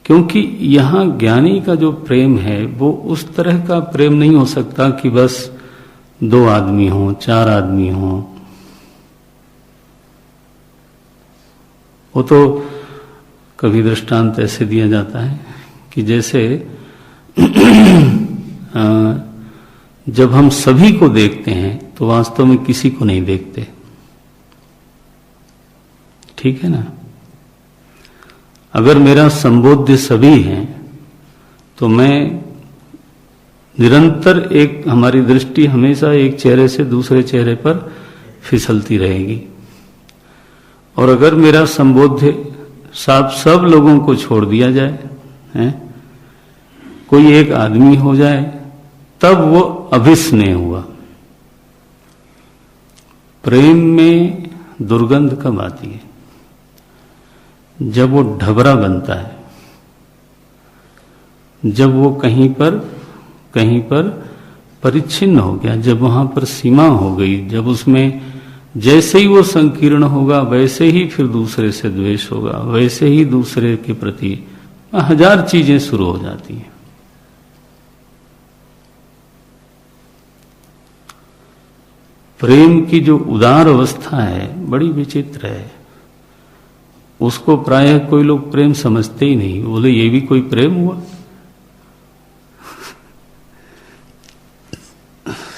क्योंकि यहां ज्ञानी का जो प्रेम है वो उस तरह का प्रेम नहीं हो सकता कि बस 2 आदमी हों, 4 आदमी हों। वो तो कभी दृष्टांत ऐसे दिया जाता है कि जैसे जब हम सभी को देखते हैं तो वास्तव में किसी को नहीं देखते, ठीक है ना। अगर मेरा संबोध्य सभी है तो मैं निरंतर हमारी दृष्टि हमेशा एक चेहरे से दूसरे चेहरे पर फिसलती रहेगी। और अगर मेरा संबोध्य सब लोगों को छोड़ दिया जाए, हैं, कोई एक आदमी हो जाए, तब वो अभिस्नेह हुआ। प्रेम में दुर्गंध कब आती है? जब वो ढबरा बनता है, जब वो कहीं पर परिच्छिन्न हो गया, जब वहां पर सीमा हो गई, जब उसमें जैसे ही वो संकीर्ण होगा वैसे ही फिर दूसरे से द्वेष होगा, वैसे ही दूसरे के प्रति 1000 चीजें शुरू हो जाती हैं। प्रेम की जो उदार अवस्था है बड़ी विचित्र है। उसको प्रायः कोई लोग प्रेम समझते ही नहीं, बोले ये भी कोई प्रेम हुआ?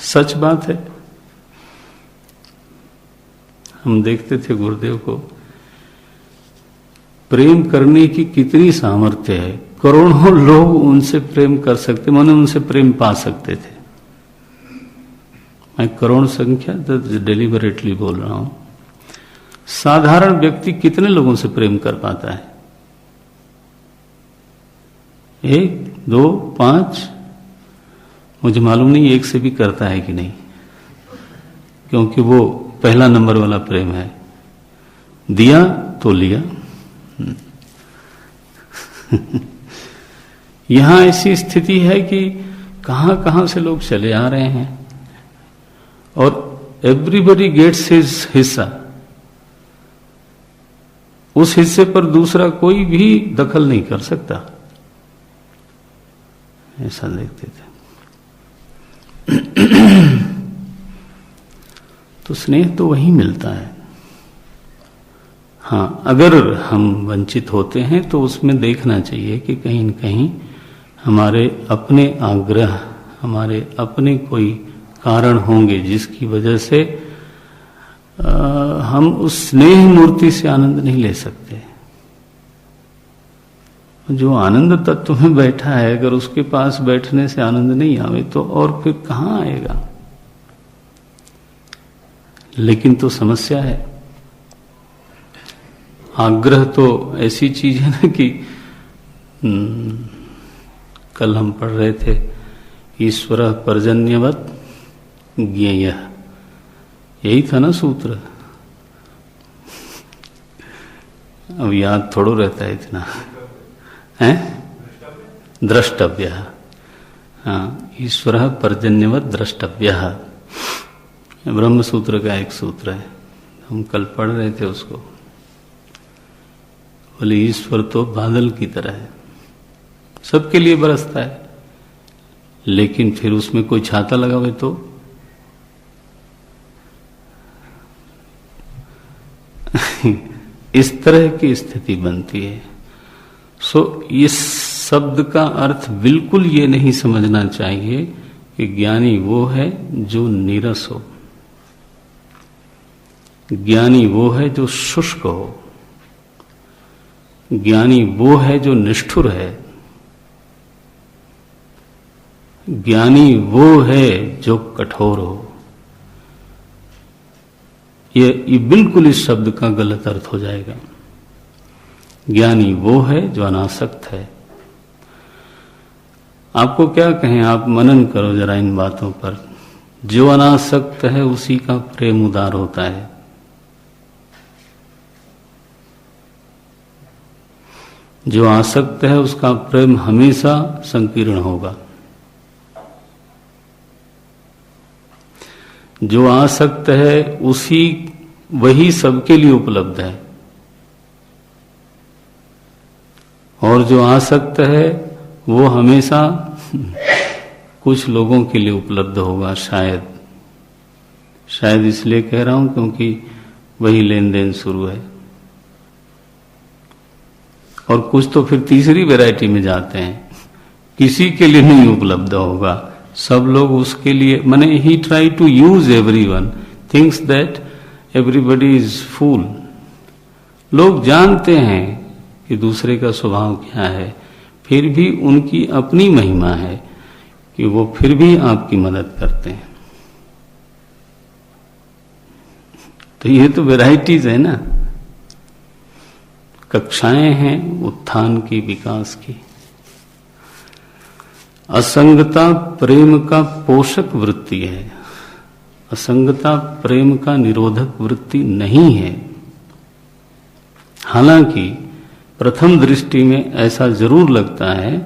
सच बात है। हम देखते थे गुरुदेव को, प्रेम करने की कितनी सामर्थ्य है। करोड़ों लोग उनसे प्रेम कर सकते, माने उनसे प्रेम पा सकते थे। मैं करोड़ संख्या डेलिबरेटली बोल रहा हूं। साधारण व्यक्ति कितने लोगों से प्रेम कर पाता है? 1, 2, 5? मुझे मालूम नहीं 1 से भी करता है कि नहीं, क्योंकि वो पहला नंबर वाला प्रेम है। दिया तो लिया। यहां ऐसी स्थिति है कि कहां कहां से लोग चले आ रहे हैं और एवरीबडी गेट्स हिज हिस्सा। उस हिस्से पर दूसरा कोई भी दखल नहीं कर सकता, ऐसा देखते थे। तो स्नेह तो वही मिलता है। हाँ, अगर हम वंचित होते हैं तो उसमें देखना चाहिए कि कहीं न कहीं हमारे अपने आग्रह, हमारे अपने कोई कारण होंगे जिसकी वजह से हम उस स्नेह मूर्ति से आनंद नहीं ले सकते। जो आनंद तत्व में बैठा है, अगर उसके पास बैठने से आनंद नहीं आवे तो और फिर कहां आएगा? लेकिन तो समस्या है। आग्रह तो ऐसी चीज है ना कि कल हम पढ़ रहे थे, ईश्वर पर्जन्यवत ज्ञेय, यही था ना सूत्र। अब याद थोड़ो रहता है इतना, है? द्रष्टव्य। हाँ, ईश्वर पर्जन्यवत द्रष्टव्य ब्रह्म सूत्र का एक सूत्र है। हम कल पढ़ रहे थे उसको। बोले ईश्वर तो बादल की तरह है, सबके लिए बरसता है, लेकिन फिर उसमें कोई छाता लगावे तो इस तरह की स्थिति बनती है। सो इस शब्द का अर्थ बिल्कुल ये नहीं समझना चाहिए कि ज्ञानी वो है जो नीरस हो, ज्ञानी वो है जो शुष्क हो, ज्ञानी वो है जो निष्ठुर है, ज्ञानी वो है जो कठोर हो। ये बिल्कुल इस शब्द का गलत अर्थ हो जाएगा। ज्ञानी वो है जो अनासक्त है। आपको क्या कहें, आप मनन करो जरा इन बातों पर। जो अनासक्त है उसी का प्रेम उदार होता है। जो आसक्त है उसका प्रेम हमेशा संकीर्ण होगा। जो आसक्त है वही सबके लिए उपलब्ध है। और जो आसक्त है वो हमेशा कुछ लोगों के लिए उपलब्ध होगा, शायद इसलिए कह रहा हूं क्योंकि वही लेन देन शुरू है। और कुछ तो फिर तीसरी वैरायटी में जाते हैं, किसी के लिए नहीं उपलब्ध होगा, सब लोग उसके लिए, माने ही try to use everyone, thinks that everybody is fool. लोग जानते हैं कि दूसरे का स्वभाव क्या है, फिर भी उनकी अपनी महिमा है कि वो फिर भी आपकी मदद करते हैं। तो ये तो वैराइटीज है ना, कक्षाएं हैं उत्थान की, विकास की। असंगता प्रेम का पोषक वृत्ति है, असंगता प्रेम का निरोधक वृत्ति नहीं है। हालांकि प्रथम दृष्टि में ऐसा जरूर लगता है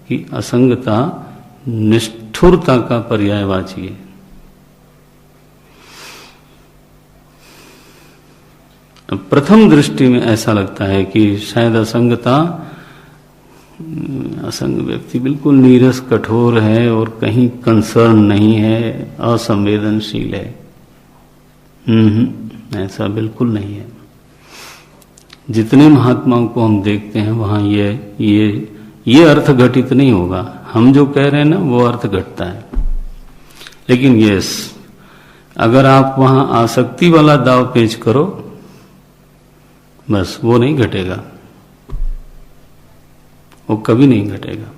कि असंगता निष्ठुरता का पर्यायवाची है। प्रथम दृष्टि में ऐसा लगता है कि शायद असंग व्यक्ति बिल्कुल नीरस कठोर है और कहीं कंसर्न नहीं है, असंवेदनशील है। ऐसा बिल्कुल नहीं है। जितने महात्माओं को हम देखते हैं वहां ये अर्थ घटित नहीं होगा। हम जो कह रहे हैं ना वो अर्थ घटता है, लेकिन यस, अगर आप वहां आसक्ति वाला दाव पेच करो, बस वो नहीं घटेगा, वो कभी नहीं घटेगा।